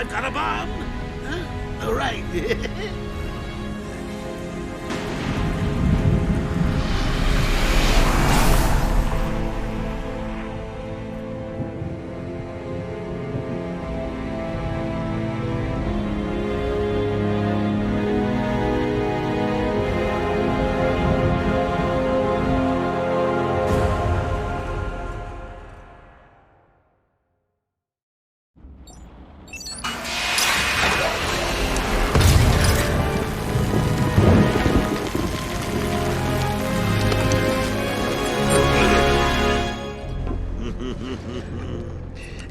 I've got a bomb. Huh? All right.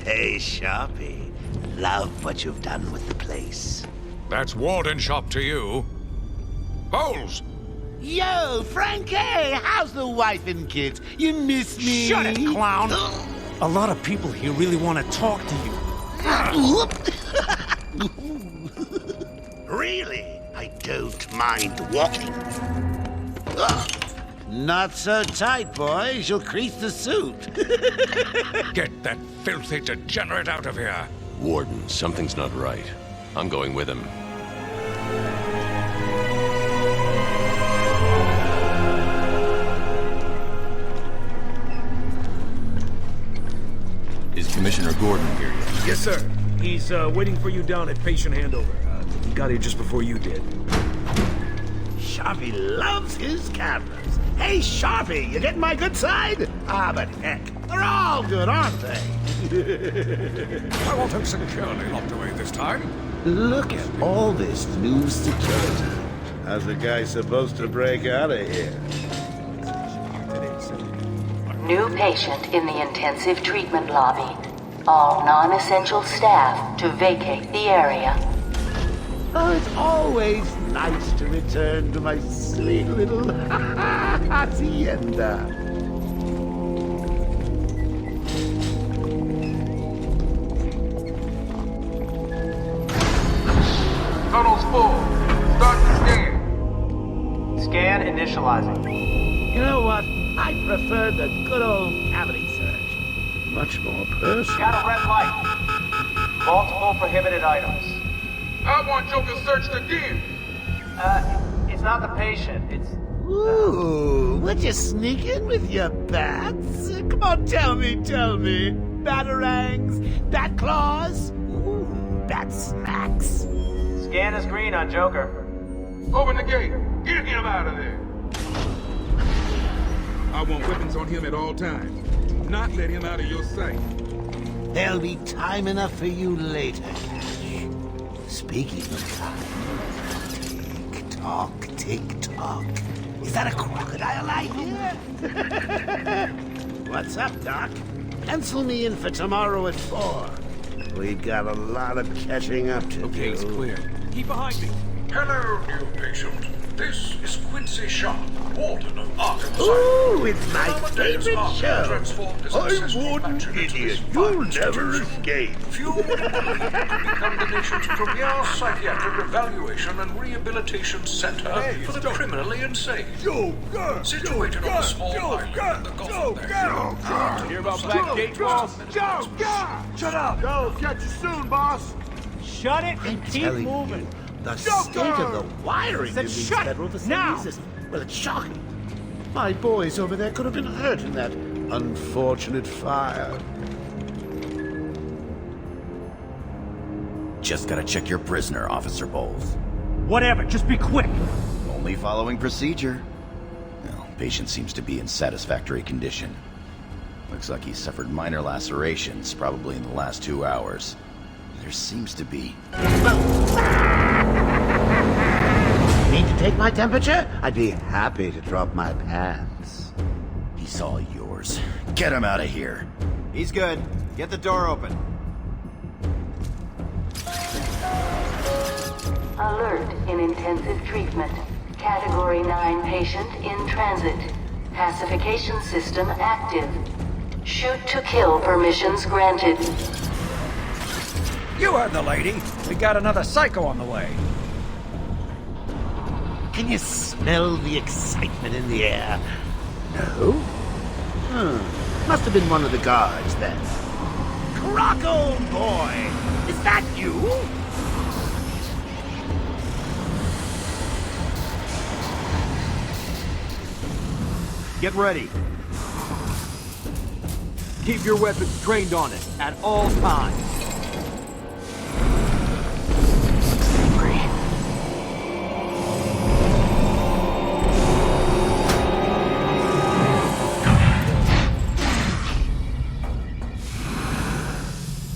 Hey, Sharpie. Love what you've done with the place. That's Warden Shop to you. Bowles! Yo, Frankie! How's the wife and kids? You miss me? Shut it, clown! A lot of people here really want to talk to you. Really? I don't mind walking. Not so tight, boys. You'll crease the suit. Get that filthy degenerate out of here! Warden, something's not right. I'm going with him. Is Commissioner Gordon here yet? Yes, sir. He's waiting for you down at patient handover. He got here just before you did. Sharpie loves his cameras. Hey, Sharpie, you getting my good side? Ah, but heck, they're all good, aren't they? I want him securely locked away this time. Look at all this new security. How's the guy supposed to break out of here? New patient in the intensive treatment lobby. All non-essential staff to vacate the area. Oh, it's always nice to return to my sweet little hacienda. Tunnel's full. Start the scan. Scan initializing. You know what? I prefer the good old cavity search. Much more personal. Got a red light. Multiple prohibited items. I want Joker searched again. It's not the patient. It's... Ooh, would you sneak in with your bats? Come on, tell me. Batarangs, bat claws, ooh, bat smacks. Scan is green on Joker. Open the gate. Get him out of there. I want weapons on him at all times. Not let him out of your sight. There'll be time enough for you later. Speaking of time, tick-tock. Is that a crocodile I hear? What's up, Doc? Pencil me in for tomorrow at 4. We've got a lot of catching up to do. Okay, it's clear. Keep behind me. Hello, new patient. This is Quincy Sharp, Warden of Arkham Asylum. Ooh, it's my Amadeus favorite Arkham show. transformed as an I'm ancestral Warden mansion into Idiot. this You'll fine never institution. escape. Few would believe it could become the nation's premier psychiatric evaluation and rehabilitation center for the criminally insane. Situated on a small island in the Gulf of Mexico. Hear about Black Gate, boss? Shut up. Go. Catch you soon, boss. Shut it and keep Telling moving. you, the state of the wiring in these shut federal it facilities now. is, well, it's shocking. My boys over there could have been hurt in that unfortunate fire. Just gotta check your prisoner, Officer Bowles. Whatever, just be quick. Only following procedure. Well, patient seems to be in satisfactory condition. Looks like he suffered minor lacerations, probably in the last 2 hours. There seems to be... Need to take my temperature? I'd be happy to drop my pants. He's all yours. Get him out of here. He's good. Get the door open. Alert in intensive treatment. Category 9 patient in transit. Pacification system active. Shoot to kill permissions granted. You heard the lady. We got another psycho on the way. Can you smell the excitement in the air? No? Must have been one of the guards then. Rocco, boy! Is that you? Get ready. Keep your weapons trained on it at all times.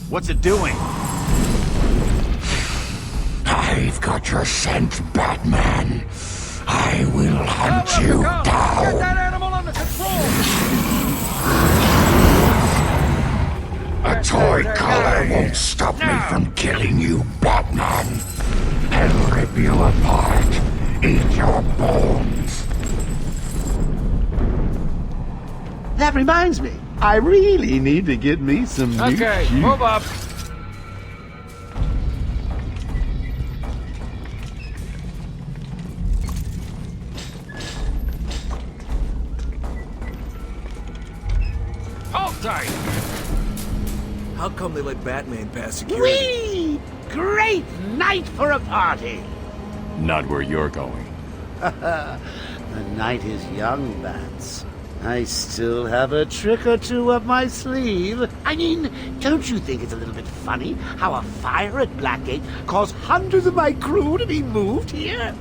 What's it doing? I've got your scent, Batman. I will hunt you down. Get that animal under control! A toy collar won't stop me from killing you, Batman. I'll rip you apart, eat your bones. That reminds me, I really need to get me some new Okay, shoes. move up. Hold tight. How come they let Batman pass security? Whee! Great night for a party! Not where you're going. The night is young, Bats. I still have a trick or two up my sleeve. I mean, don't you think it's a little bit funny how a fire at Blackgate caused hundreds of my crew to be moved here?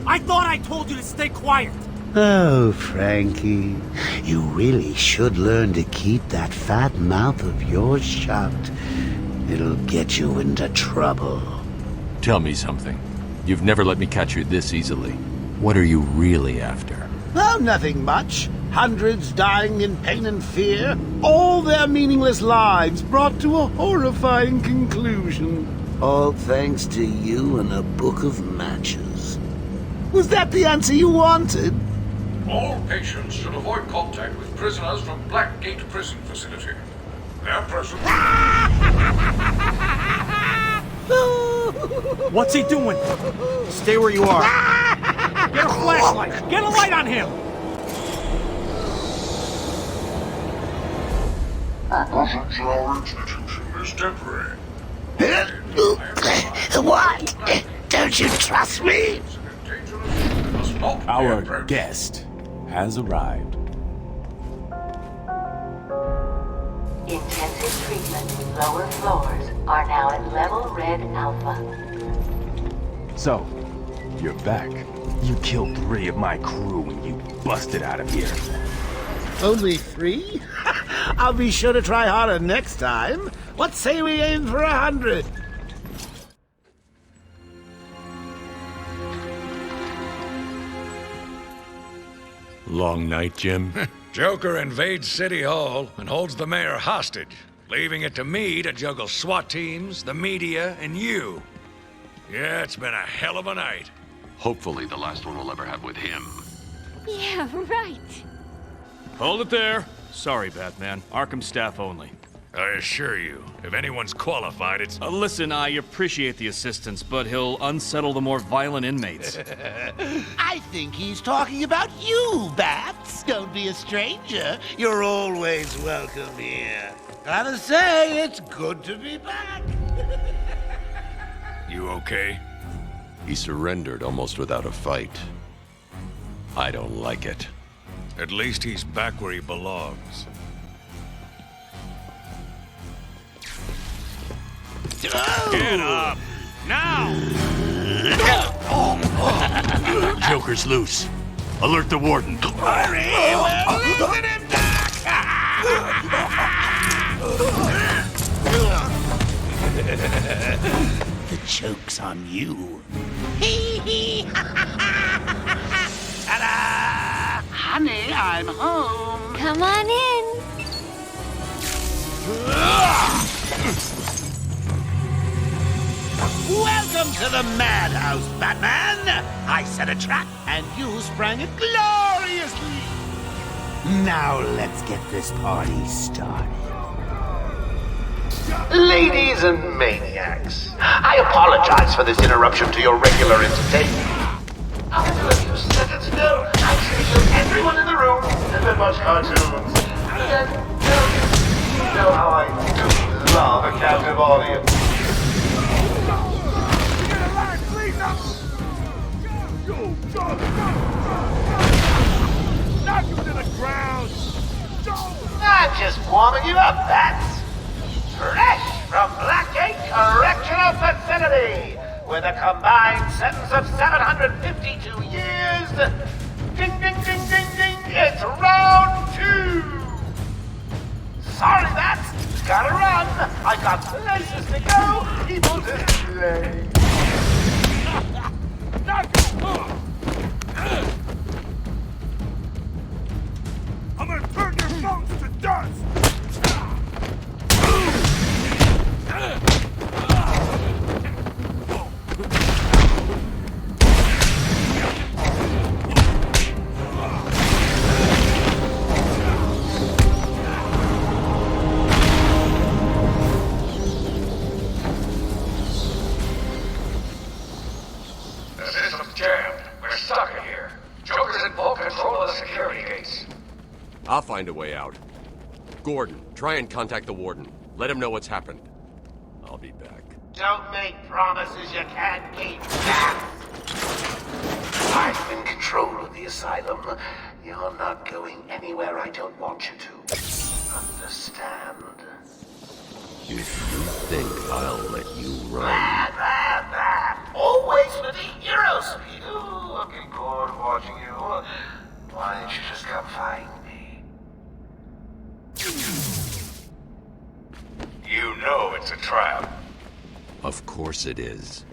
I thought I told you to stay quiet. Oh, Frankie, you really should learn to keep that fat mouth of yours shut. It'll get you into trouble. Tell me something. You've never let me catch you this easily. What are you really after? Oh, nothing much. Hundreds dying in pain and fear. All their meaningless lives brought to a horrifying conclusion. All thanks to you and a book of matches. Was that the answer you wanted? All patients should avoid contact with prisoners from Blackgate Prison Facility. Their presence... What's he doing? Stay where you are. Get a flashlight. Get a light on him. Our institution is temporary. What? Don't you trust me? Our guest has arrived. Intensive treatment. Lower floors are now at level red alpha. So, you're back. You killed 3 of my crew when you busted out of here. Only 3? I'll be sure to try harder next time. What say we aim for 100? Long night, Jim? Joker invades City Hall and holds the mayor hostage, leaving it to me to juggle SWAT teams, the media, and you. Yeah, it's been a hell of a night. Hopefully the last one we'll ever have with him. Yeah, right. Hold it there. Sorry, Batman. Arkham staff only. I assure you, if anyone's qualified, it's... Listen, I appreciate the assistance, but he'll unsettle the more violent inmates. I think he's talking about you, Bats. Don't be a stranger. You're always welcome here. Gotta say, it's good to be back. You okay? He surrendered almost without a fight. I don't like it. At least he's back where he belongs. Get up! Now! Joker's loose. Alert the warden. Hurry! We're losing him, The joke's on you. Ta-da! Honey, I'm home. Come on in. Welcome to the madhouse, Batman! I set a trap, and you sprang it gloriously! Now let's get this party started. Ladies and maniacs, I apologize for this interruption to your regular entertainment. Up until a few seconds ago, I scheduled everyone in the room to watch cartoons. And know how I do love a captive audience. Knock him to the ground! I'm just warming you up, Bats. Fresh from Blackgate Correctional Facility, with a combined sentence of 752 years. Ding, ding, ding, ding, ding. It's round 2. Sorry, Bats. Gotta run. I got places to go, people to slay. I'm gonna turn your bones to dust! The system's jammed. We're stuck in here. Joker's in full control of the security gates. I'll find a way out. Gordon, try and contact the warden. Let him know what's happened. I'll be back. Don't make promises you can't keep, Bats. I'm in control of the asylum. You're not going anywhere I don't want you to. Understand? If you think I'll let you run... Always with the hero speed. Ooh, looking forward to watching you. Why don't you just come find me? You know it's a trap. Of course it is.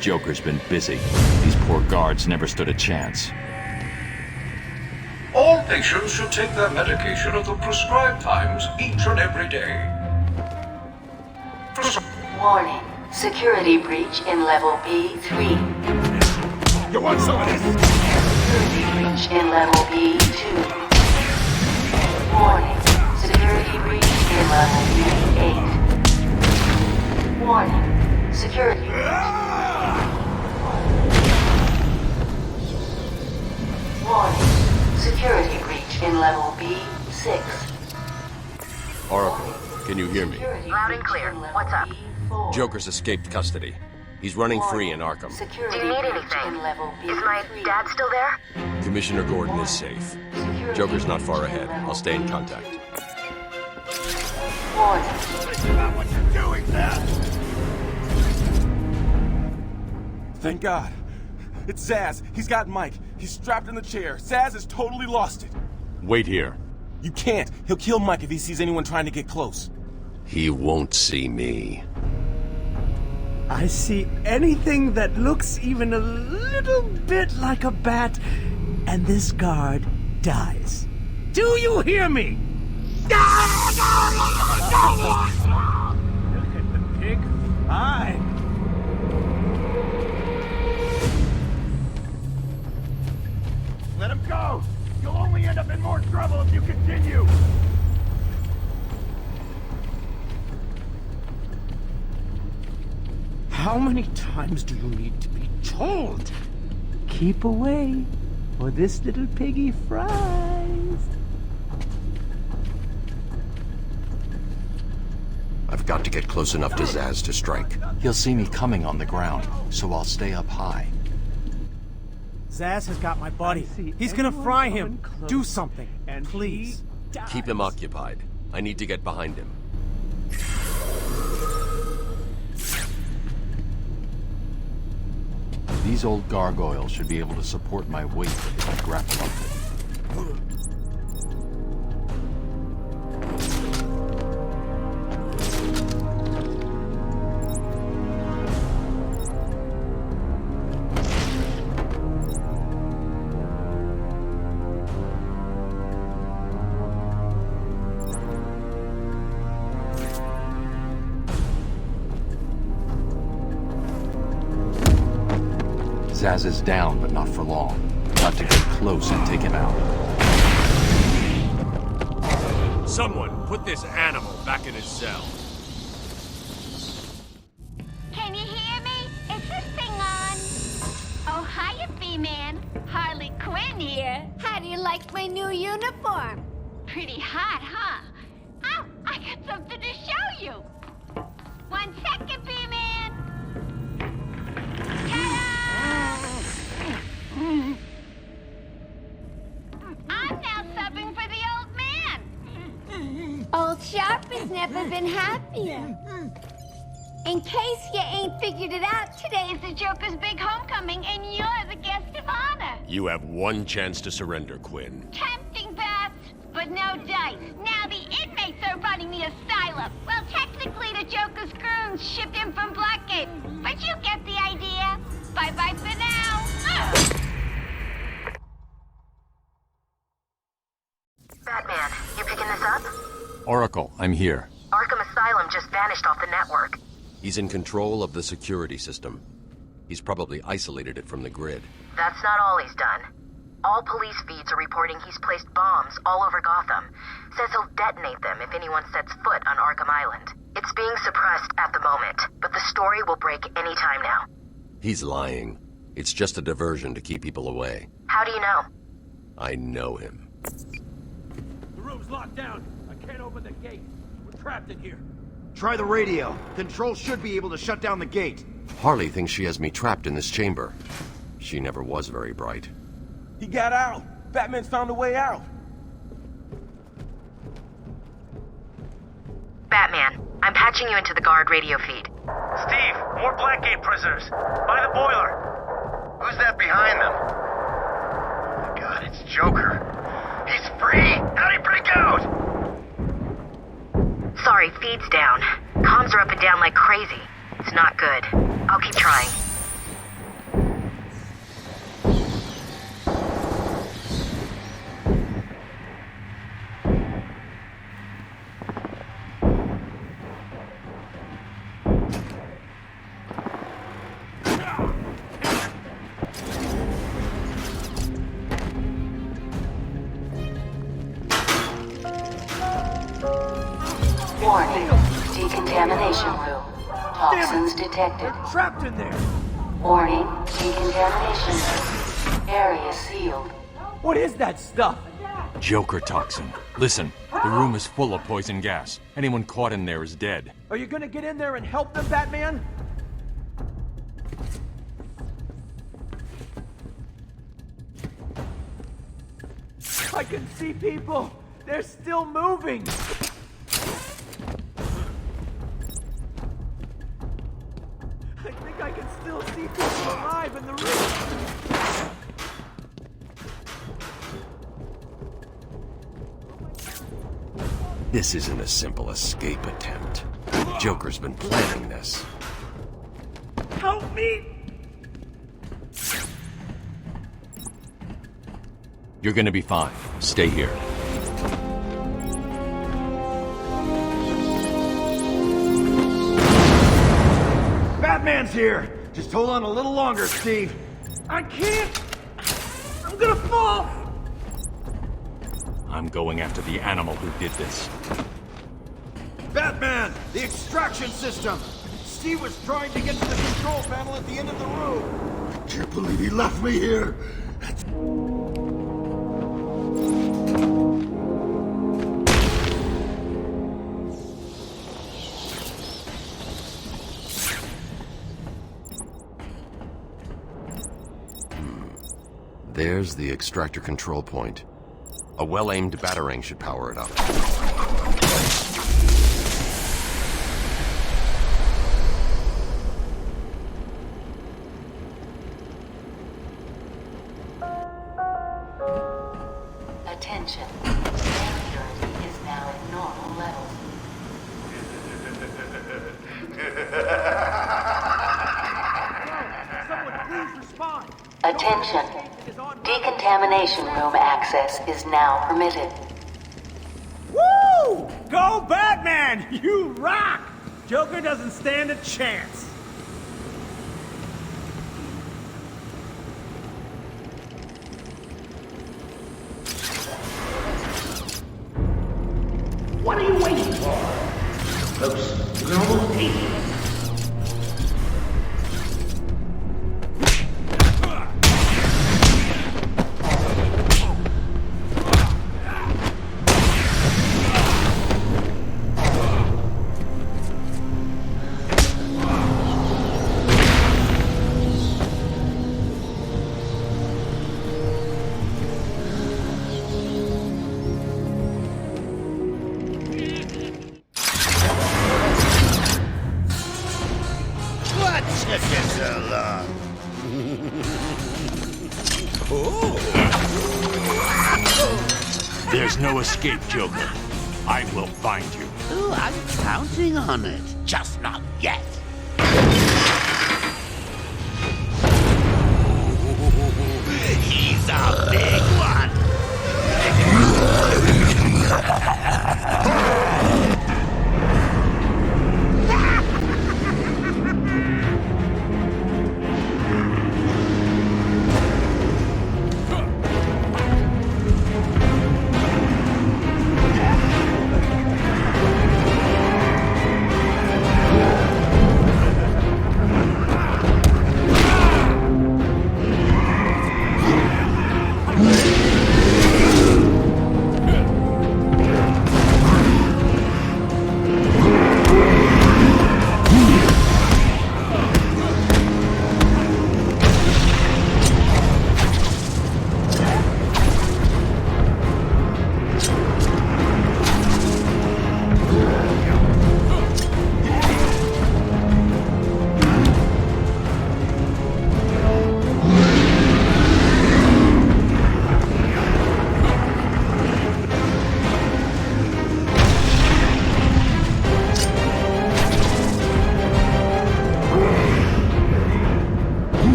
Joker's been busy. These poor guards never stood a chance. All patients should take their medication at the prescribed times each and every day. Warning. Security breach in level B3. You want some of this? Security breach in level B2. Warning. Security breach in level B8. Warning. Security breach. Warning. Security breach in level B6. Oracle, can you hear me? Loud and clear. What's up? Joker's escaped custody. He's running free in Arkham. Do you need anything? Is my dad still there? Commissioner Gordon is safe. Joker's not far ahead. I'll stay in contact. Not what you're doing, man! Thank God. It's Zsasz. He's got Mike. He's strapped in the chair. Zsasz has totally lost it. Wait here. You can't. He'll kill Mike if he sees anyone trying to get close. He won't see me. I see anything that looks even a little bit like a bat, and this guard dies. Do you hear me? Look at the pig. Fine. Let him go! You'll only end up in more trouble if you continue! How many times do you need to be told? Keep away, or this little piggy fries. I've got to get close enough to Zsasz to strike. He'll see me coming on the ground, so I'll stay up high. Zsasz has got my buddy. He's gonna fry him. Do something, please. Keep him occupied. I need to get behind him. These old gargoyles should be able to support my weight if I grapple up. Zsasz is down, but not for long. Got to get close and take him out. Someone put this animal back in his cell. Can you hear me? Is this thing on? Oh, hiya, B-Man. Harley Quinn here. How do you like my new uniform? Pretty hot, huh? Oh, I got something to show you. 1 second, B-Man. I'm now subbing for the old man. Old Sharp has never been happier. In case you ain't figured it out, today is the Joker's big homecoming, and you're the guest of honor. You have one chance to surrender, Quinn. Tempting, Bats, but no dice. Now the inmates are running the asylum. Well, technically the Joker's goons shipped in from Blackgate, but you get the idea. Bye-bye for now. Batman, you picking this up? Oracle, I'm here. Arkham Asylum just vanished off the network. He's in control of the security system. He's probably isolated it from the grid. That's not all he's done. All police feeds are reporting he's placed bombs all over Gotham. Says he'll detonate them if anyone sets foot on Arkham Island. It's being suppressed at the moment, but the story will break any time now. He's lying. It's just a diversion to keep people away. How do you know? I know him. The room's locked down. I can't open the gate. We're trapped in here. Try the radio. Control should be able to shut down the gate. Harley thinks she has me trapped in this chamber. She never was very bright. He got out. Batman's found a way out. Batman, I'm patching you into the guard radio feed. Steve, more Blackgate prisoners. By the boiler. Who's that behind them? Oh my God, it's Joker. He's free! How'd he break out? Sorry, feed's down. Comms are up and down like crazy. It's not good. I'll keep trying. Warning. Decontamination room. Toxins detected. Trapped in there. Warning. Decontamination room. Area sealed. What is that stuff? Joker toxin. Listen, the room is full of poison gas. Anyone caught in there is dead. Are you gonna get in there and help them, Batman? I can see people. They're still moving. I think I can still see people alive in the room. This isn't a simple escape attempt. Joker's been planning this. Help me! You're gonna be fine. Stay here. Batman's here. Just hold on a little longer, Steve. I can't! I'm gonna fall! I'm going after the animal who did this. Batman! The extraction system! Steve was trying to get to the control panel at the end of the room. I can't believe he left me here. There's the extractor control point. A well-aimed batarang should power it up. Attention. Air purity is now at normal levels. Someone please respond! Attention. Decontamination room access is now permitted. Woo! Go Batman! You rock! Joker doesn't stand a chance. What took you so long? There's no escape, Joker. I will find you. Oh, I'm counting on it. Just not yet. He's a big one.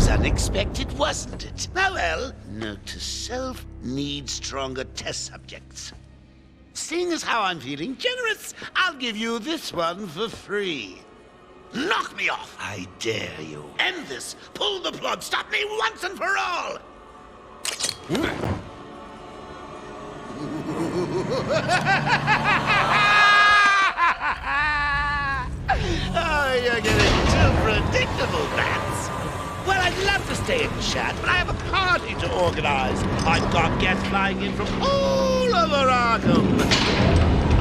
Unexpected, wasn't it? Oh well, note to self, need stronger test subjects. Seeing as how I'm feeling generous, I'll give you this one for free. Knock me off, I dare you. End this. Pull the plug. Stop me once and for all. Oh, you're getting too predictable, Bats. Well, I'd love to stay and chat, but I have a party to organize. I've got guests flying in from all over Arkham.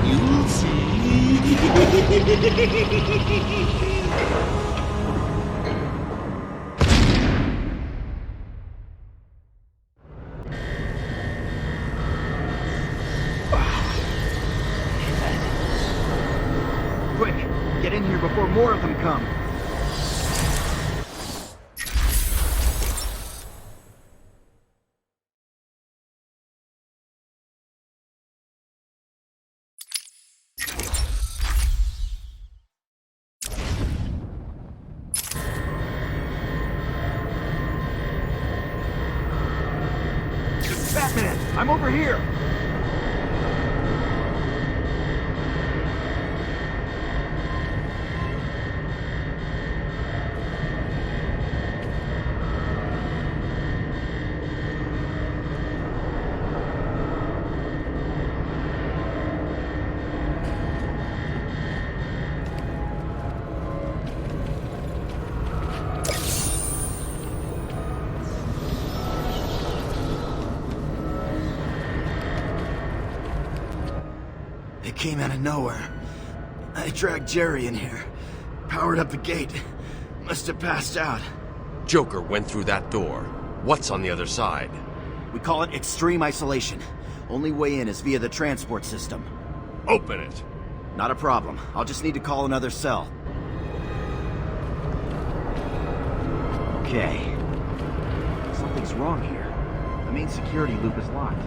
You'll see. Quick, get in here before more of them come. Batman, I'm over here! It came out of nowhere. I dragged Jerry in here, powered up the gate. Must have passed out. Joker went through that door. What's on the other side? We call it extreme isolation. Only way in is via the transport system. Open it. Not a problem. I'll just need to call another cell. Okay. Something's wrong here. The main security loop is locked.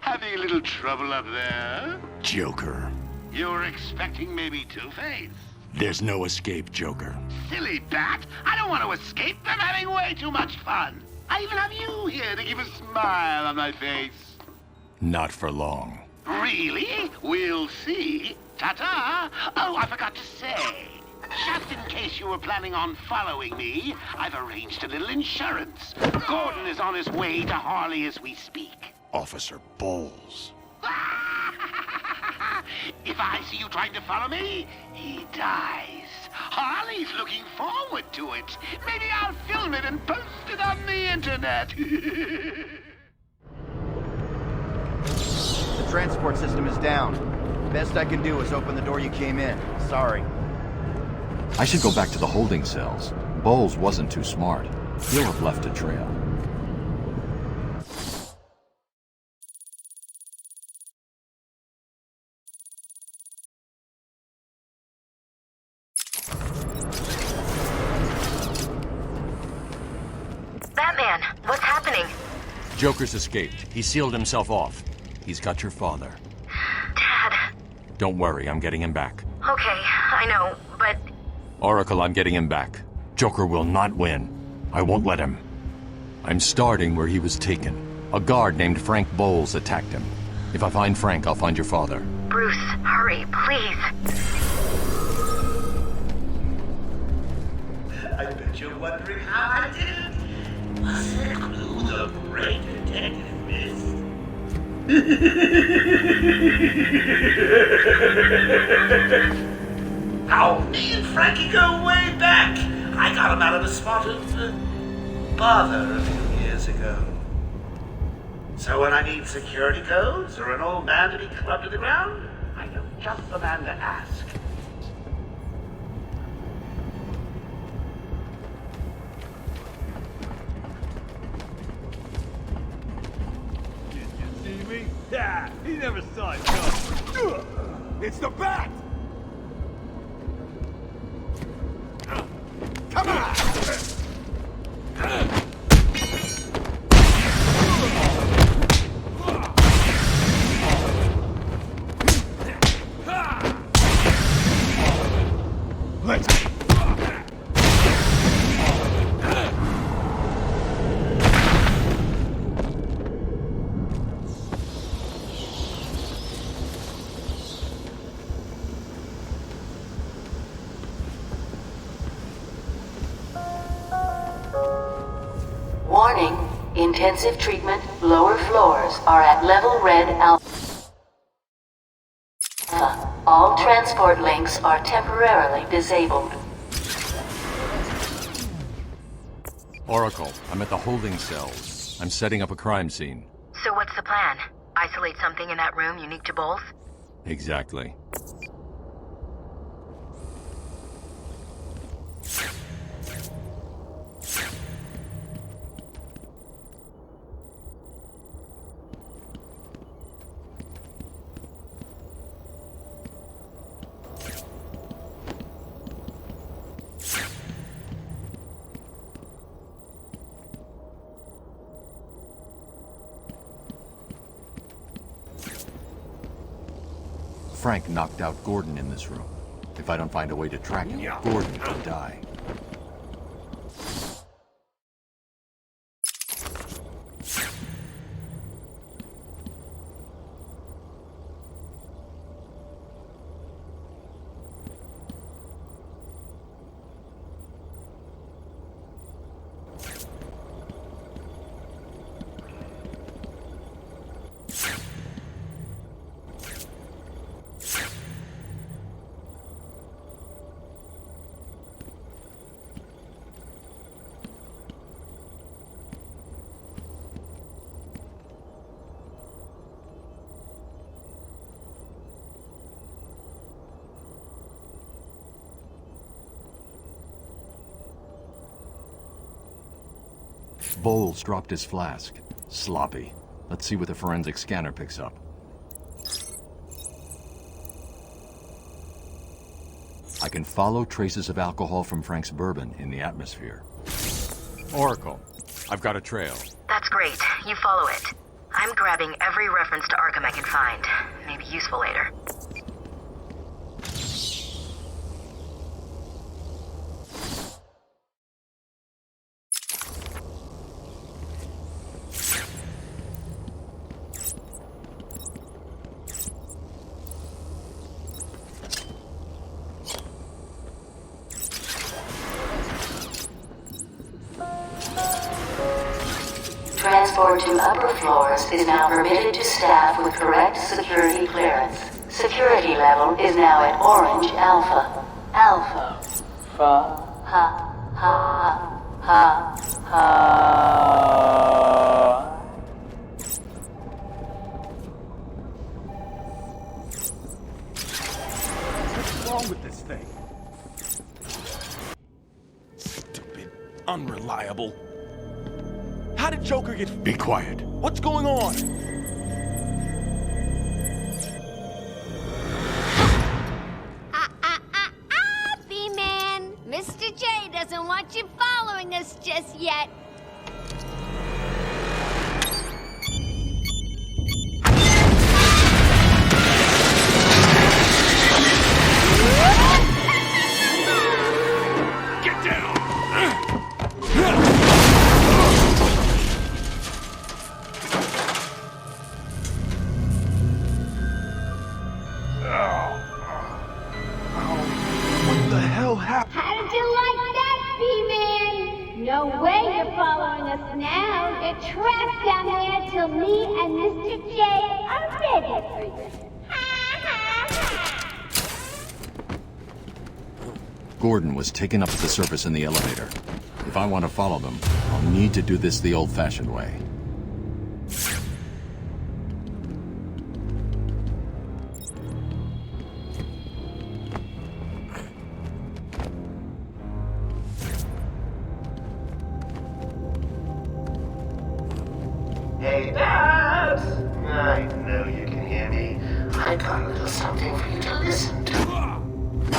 Having a little trouble up there? Joker. You're expecting maybe Two-Face? There's no escape, Joker. Silly bat! I don't want to escape. I'm having way too much fun. I even have you here to keep a smile on my face. Not for long. Really? We'll see. Ta-ta! Oh, I forgot to say. Just in case you were planning on following me, I've arranged a little insurance. Gordon is on his way to Harley as we speak. Officer Bowles. If I see you trying to follow me, he dies. Harley's looking forward to it. Maybe I'll film it and post it on the internet. The transport system is down. Best I can do is open the door you came in. Sorry. I should go back to the holding cells. Bowles wasn't too smart. He'll have left a trail. Batman, what's happening? Joker's escaped. He sealed himself off. He's got your father. Dad. Don't worry, I'm getting him back. Okay, I know, but... Oracle, I'm getting him back. Joker will not win. I won't let him. I'm starting where he was taken. A guard named Frank Bowles attacked him. If I find Frank, I'll find your father. Bruce, hurry, please. I bet you're wondering how I did it. Was it a clue the great detective missed? How me and Frankie go way back. I got him out of a spot of bother a few years ago. So when I need security codes or an old man to be clubbed to the ground, I know just the man to ask. See me? Yeah, he never saw it coming. It's the bat! Come on! Let's... Warning, intensive treatment, lower floors are at level red alpha. All transport links are temporarily disabled. Oracle, I'm at the holding cells. I'm setting up a crime scene. So what's the plan? Isolate something in that room unique to Bowles? Exactly. Frank knocked out Gordon in this room. If I don't find a way to track him, Gordon will die. Bowles dropped his flask. Sloppy. Let's see what the forensic scanner picks up. I can follow traces of alcohol from Frank's bourbon in the atmosphere. Oracle, I've got a trail. That's great. You follow it. I'm grabbing every reference to Arkham I can find. Maybe useful later. Transport to upper floors is now permitted to staff with correct security clearance. Security level is now at Orange Alpha. Alpha. Ha ha ha ha. What's wrong with this thing? Stupid, unreliable. How did Joker get... Be quiet. What's going on? B-Man. Mr. J doesn't want you following us just yet. Get down! What the hell happened? How did you like that, B-Man? No way you're following us now. You're trapped down here till me and Mr. J are ready for you. Gordon was taken up to the surface in the elevator. If I want to follow them, I'll need to do this the old-fashioned way. Hey, Dad! I know you can hear me. I got a little something for you to listen to.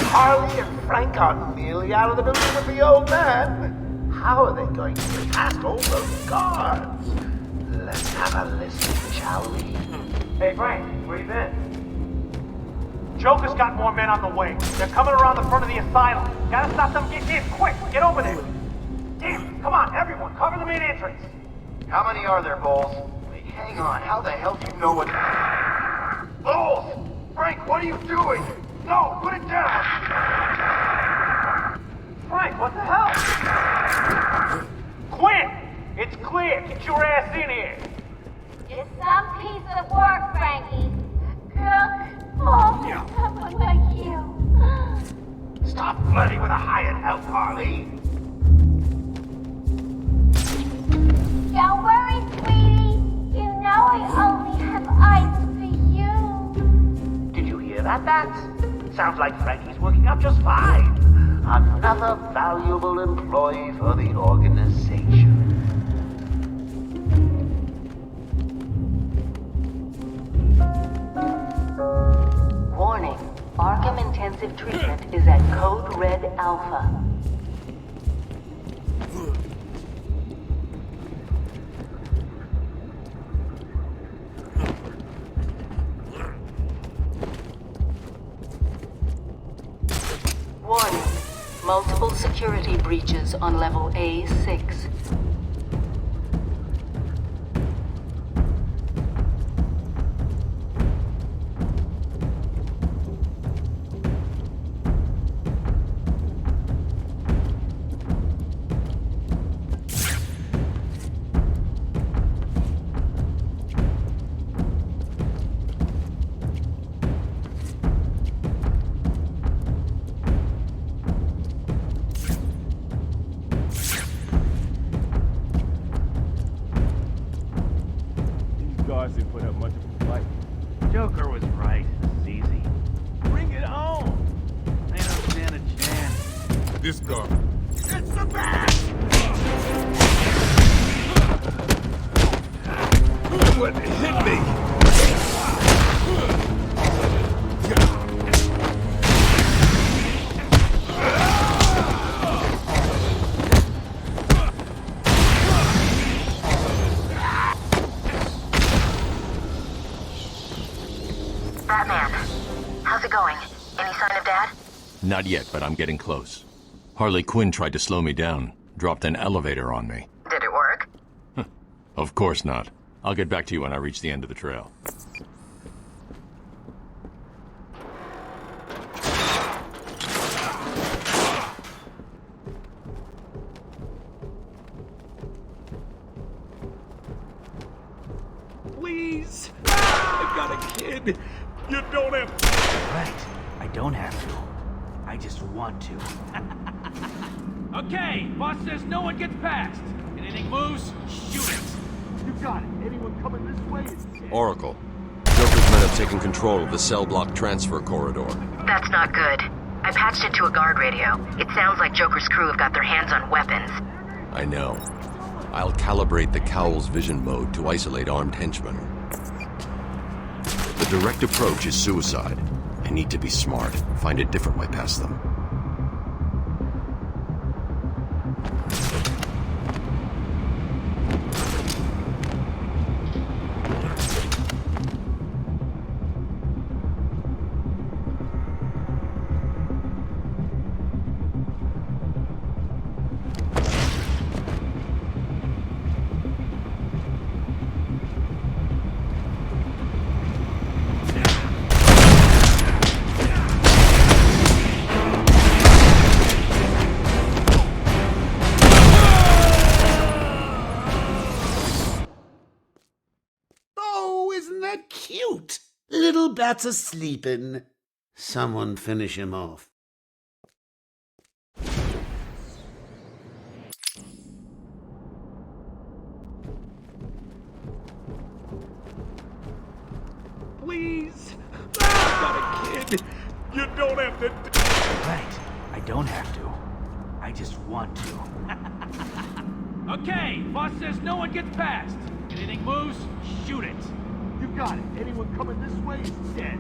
Harley and Frank are nearly out of the building with the old man. How are they going to get past all those guards? Let's have a listen, shall we? Hey, Frank, where you been? Joker's got more men on the way. They're coming around the front of the asylum. Gotta stop them getting in, quick! Get over there! Damn, come on, everyone, cover the main entrance! How many are there, Bowles? Wait, hang on. How the hell do you know what... Bowles! Frank, what are you doing? No, put it down! Frank, what the hell? Quinn! It's clear! Get your ass in here! It's some piece of work, Frankie. Oh, someone like you. Stop flirting with a hired help, Harley. Don't worry, sweetie. You know I only have eyes for you. Did you hear that, Bats? Sounds like Frankie's working out just fine. Another valuable employee for the organization. Warning. Arkham Intensive Treatment is at Code Red Alpha. Warning. Multiple security breaches on level A6. Didn't put up much of a fight. Joker was right. This is easy. Bring it on! They don't stand a chance. This car. It's the best! What hit me? Batman, how's it going? Any sign of Dad? Not yet, but I'm getting close. Harley Quinn tried to slow me down, dropped an elevator on me. Did it work? Of course not. I'll get back to you when I reach the end of the trail. Please! I've got a kid! You don't have to! Right. I don't have to. I just want to. Okay, boss says no one gets past. Anything moves, shoot it. You got it. Anyone coming this way is dead. Oracle, Joker's men have taken control of the cell block transfer corridor. That's not good. I patched into a guard radio. It sounds like Joker's crew have got their hands on weapons. I know. I'll calibrate the Cowl's vision mode to isolate armed henchmen. The direct approach is suicide. I need to be smart. Find a different way past them. Cute. Little bats a-sleepin'. Someone finish him off. Please! I've got a kid! You don't have to... Right. I don't have to. I just want to. Okay, boss says no one gets past. Anything moves, shoot it. You got it. Anyone coming this way is dead.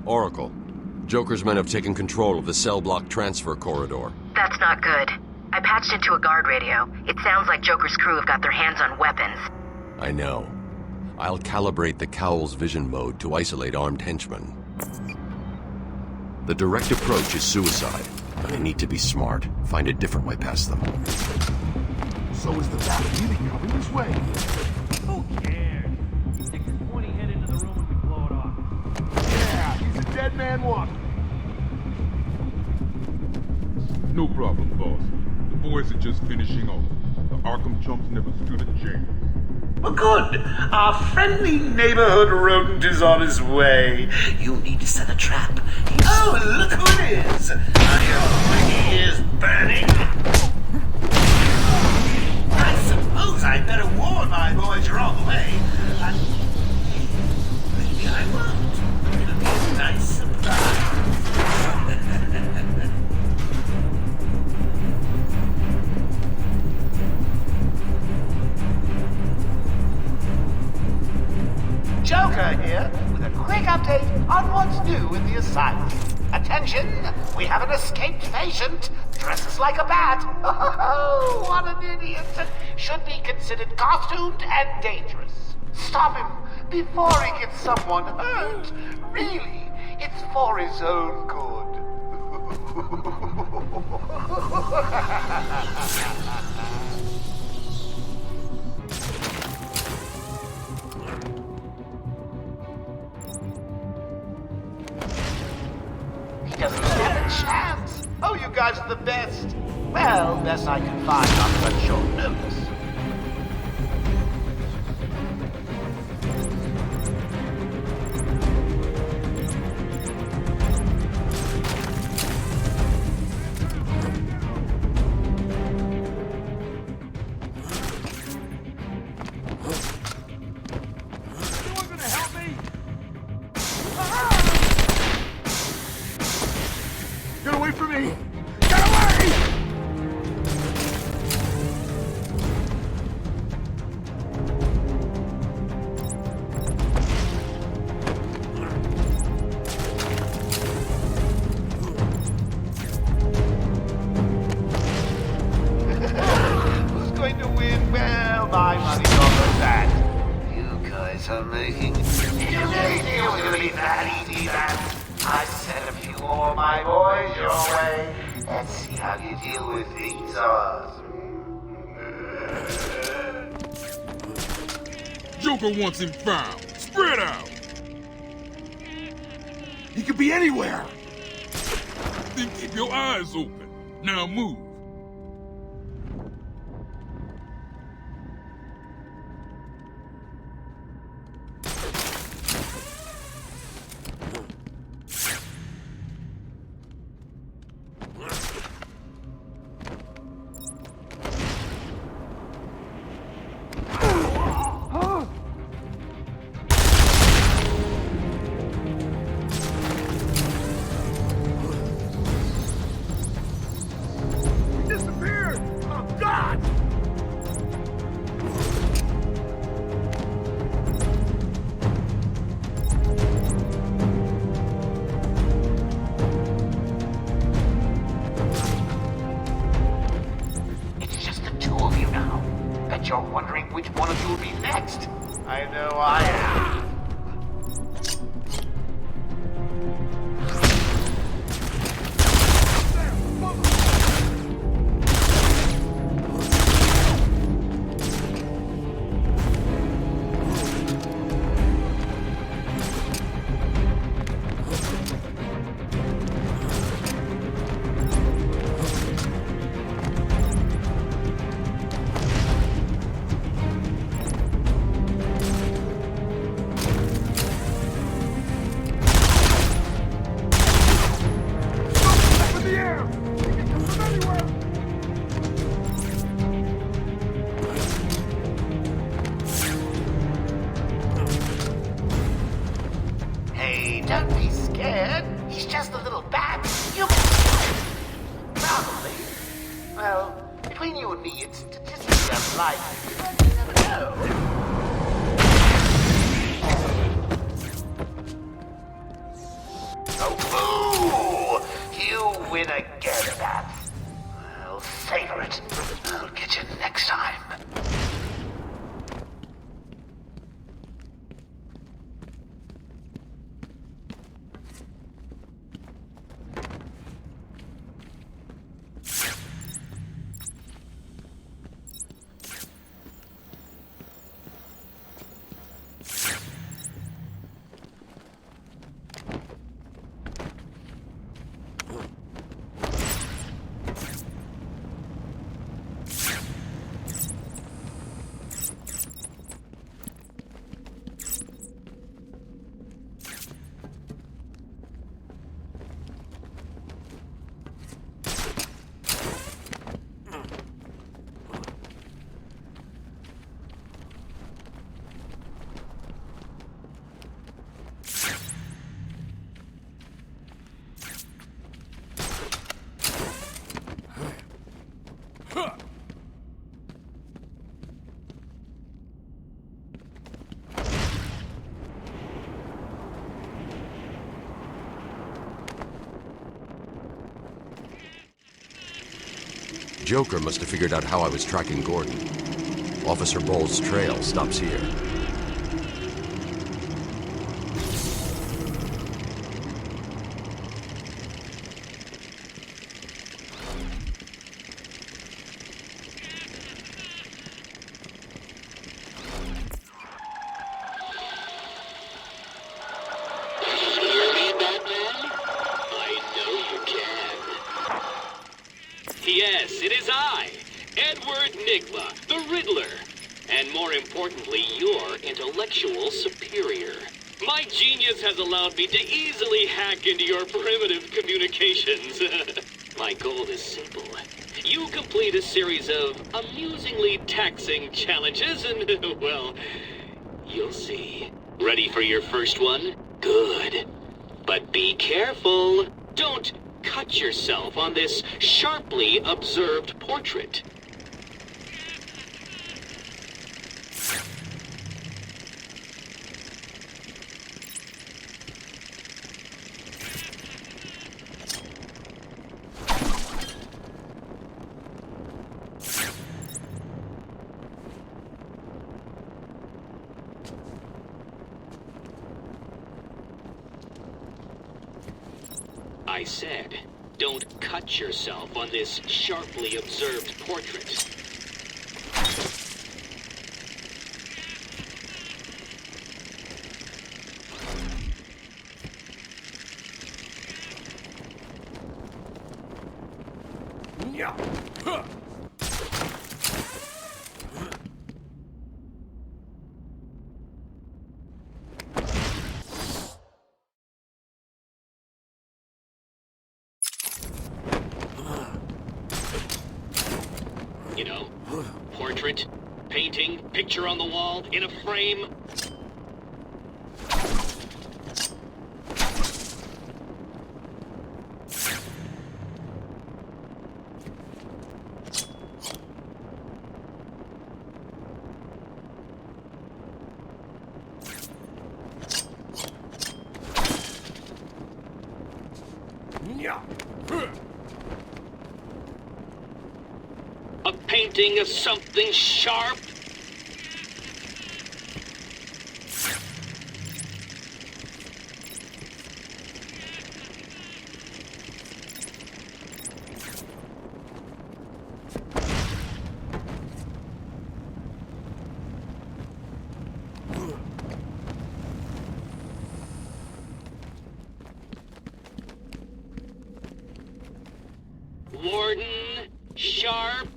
Oracle, Joker's men have taken control of the cell block transfer corridor. That's not good. I patched into a guard radio. It sounds like Joker's crew have got their hands on weapons. I know. I'll calibrate the Cowl's vision mode to isolate armed henchmen. The direct approach is suicide. I need to be smart. Find a different way past them. So is the battle. You think coming this way? Who cares? Stick your pointy head into the room and we blow it off. Yeah, he's a dead man walking. No problem, boss. The boys are just finishing off. The Arkham chumps never stood a chance. Well, good. Our friendly neighborhood rodent is on his way. You need to set a trap. Oh, look who it is. Are your ears burning? I suppose I'd better warn my boys you're on the way. Maybe I won't. It'll be a nice surprise. Joker here with a quick update on what's new in the asylum. Attention, we have an escaped patient, dresses like a bat. Oh, what an idiot. Should be considered costumed and dangerous. Stop him before he gets someone hurt. Really, it's for his own good. He doesn't stand a chance. Oh, you guys are the best. Well, best I can find on such short notice. Anyone gonna help me? Get away from me! Get away! Who's going to win? Well, my money's on that. You guys are making... You really think it was going to be that easy, that? I sent a few more of my boys your way. how do you deal with these, Joker wants him found. Spread out. He could be anywhere. Then keep your eyes open. Now move. Disappeared! Oh, God! It's just the two of you now. Bet you're wondering which one of you will be next. I know I am. Hey, don't be scared. He's just a little bat. You probably. Well, between you and me, it's statistically unlikely. But you never know. Oh, boo! You win again, Bats. I'll savor it. I'll get you next time. Joker must have figured out how I was tracking Gordon. Officer Bowles' trail stops here. Yes, it is I, Edward Nigma, the Riddler, and more importantly, your intellectual superior. My genius has allowed me to easily hack into your primitive communications. My goal is simple. You complete a series of amusingly taxing challenges and, well, you'll see. Ready for your first one? Good. But be careful. Don't cut yourself on this sharply observed portrait. I said, don't just cut yourself on this sharply observed portrait. You know, portrait, painting, picture on the wall, in a frame. A painting of something sharp? Warden? Sharp?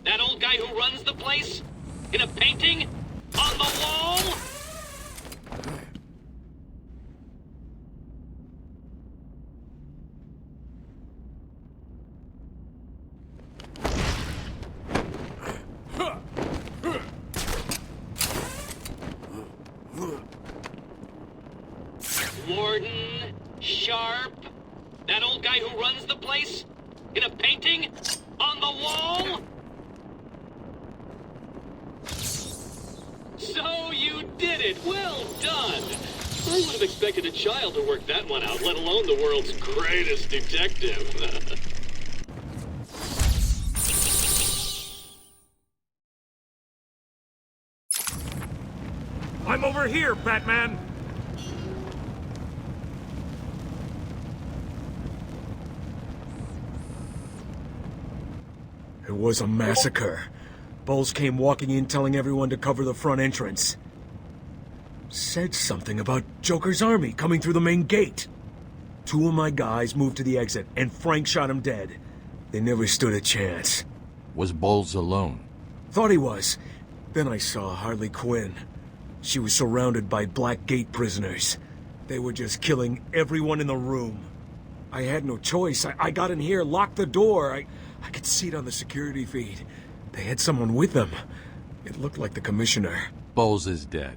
That old guy who runs the place? In a painting? On the wall? Warden? Sharp? That old guy who runs the place? In a painting? On the wall? So you did it! Well done! I would have expected a child to work that one out, let alone the world's greatest detective. I'm over here, Batman! It was a massacre. Bowles came walking in telling everyone to cover the front entrance. Said something about Joker's army coming through the main gate. 2 of my guys moved to the exit, and Frank shot him dead. They never stood a chance. Was Bowles alone? Thought he was. Then I saw Harley Quinn. She was surrounded by Black Gate prisoners. They were just killing everyone in the room. I had no choice. I got in here, locked the door. I could see it on the security feed. They had someone with them. It looked like the commissioner. Bowles is dead.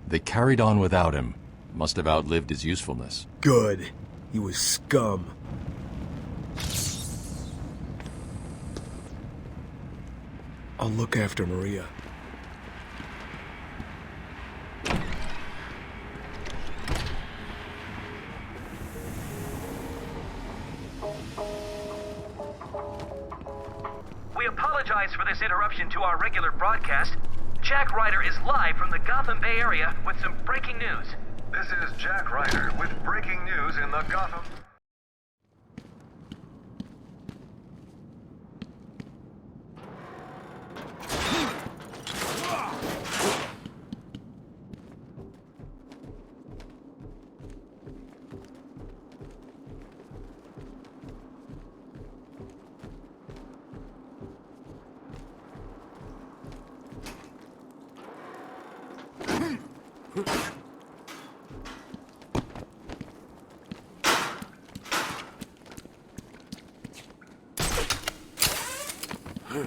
They carried on without him. Must have outlived his usefulness. Good. He was scum. I'll look after Maria. We apologize for this interruption to our regular broadcast. Jack Ryder is live from the Gotham Bay Area with some breaking news. This is Jack Ryder with breaking news in the Gotham. Huh.